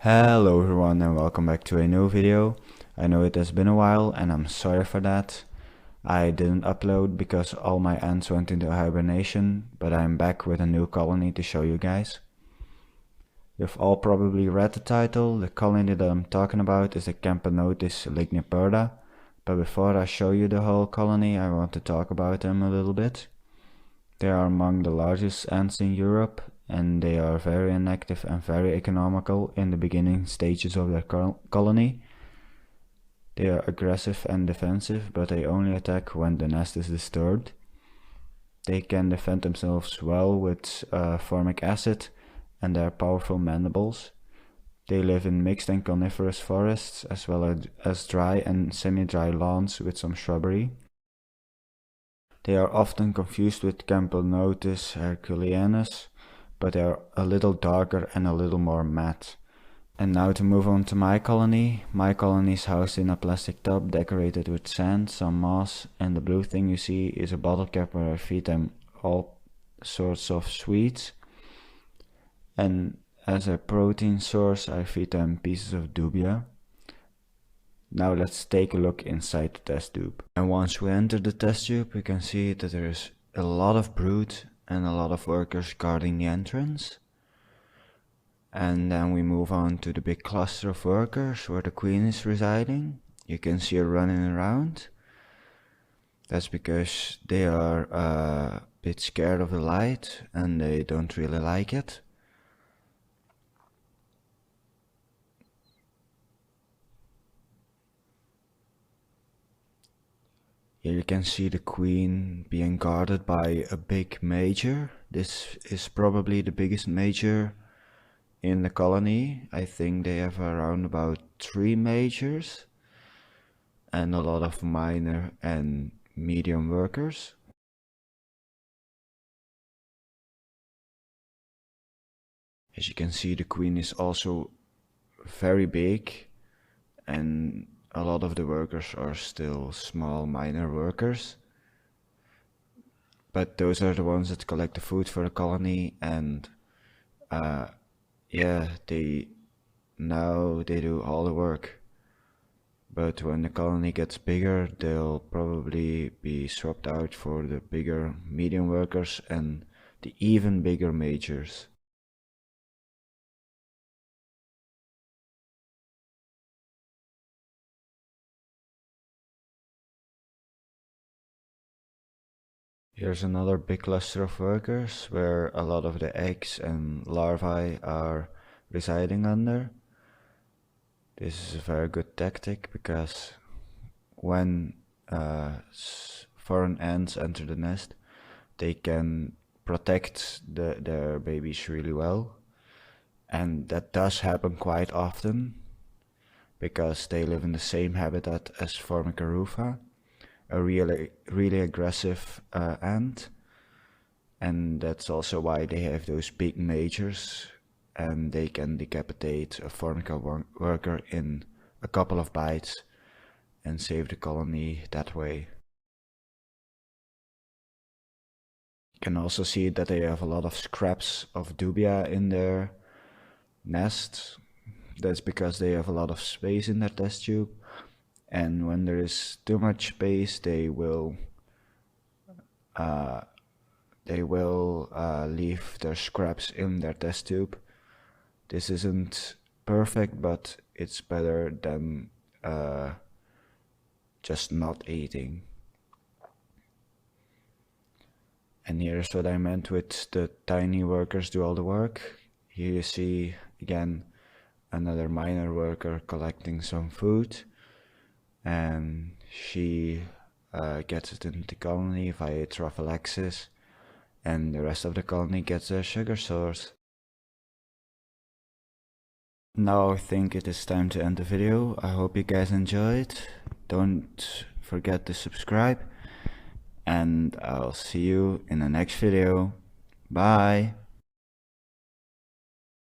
Hello everyone and welcome back to a new video. I know it has been a while and I'm sorry for that. I didn't upload because all my ants went into hibernation, but I'm back with a new colony to show you guys. You've all probably read the title. The colony that I'm talking about is the Camponotus ligniperda, but before I show you the whole colony I want to talk about them a little bit. They are among the largest ants in Europe, and they are very inactive and very economical in the beginning stages of their colony. They are aggressive and defensive, but they only attack when the nest is disturbed. They can defend themselves well with formic acid and their powerful mandibles. They live in mixed and coniferous forests, as well as dry and semi-dry lawns with some shrubbery. They are often confused with Camponotus herculeanus, but they are a little darker and a little more matte. And now to move on to my colony. My colony is housed in a plastic tub decorated with sand, some moss, and the blue thing you see is a bottle cap where I feed them all sorts of sweets. And as a protein source I feed them pieces of dubia. Now let's take a look inside the test tube. And once we enter the test tube, we can see that there is a lot of brood and a lot of workers guarding the entrance. And then we move on to the big cluster of workers where the queen is residing. You can see her running around. That's because they are a bit scared of the light and they don't really like it. Here you can see the queen being guarded by a big major. This is probably the biggest major in the colony. I think they have around about 3 majors and a lot of minor and medium workers. As you can see, the queen is also very big and a lot of the workers are still small minor workers, but those are the ones that collect the food for the colony, and yeah, they do all the work. But when the colony gets bigger, they'll probably be swapped out for the bigger medium workers and the even bigger majors. Here's another big cluster of workers where a lot of the eggs and larvae are residing under. This is a very good tactic because when foreign ants enter the nest, they can protect their babies really well. And that does happen quite often because they live in the same habitat as Formica rufa, a really aggressive ant, and that's also why they have those big majors and they can decapitate a Formica worker in a couple of bites and save the colony that way. You can also see that they have a lot of scraps of dubia in their nest. That's because they have a lot of space in their test tube, and when there is too much space they will leave their scraps in their test tube. This isn't perfect, but it's better than just not eating. And here's what I meant with the tiny workers do all the work. Here you see again another minor worker collecting some food, and she gets it into the colony via trophallaxis, and the rest of the colony gets their sugar source. Now I think it is time to end the video. I hope you guys enjoyed. Don't forget to subscribe, and I'll see you in the next video. Bye!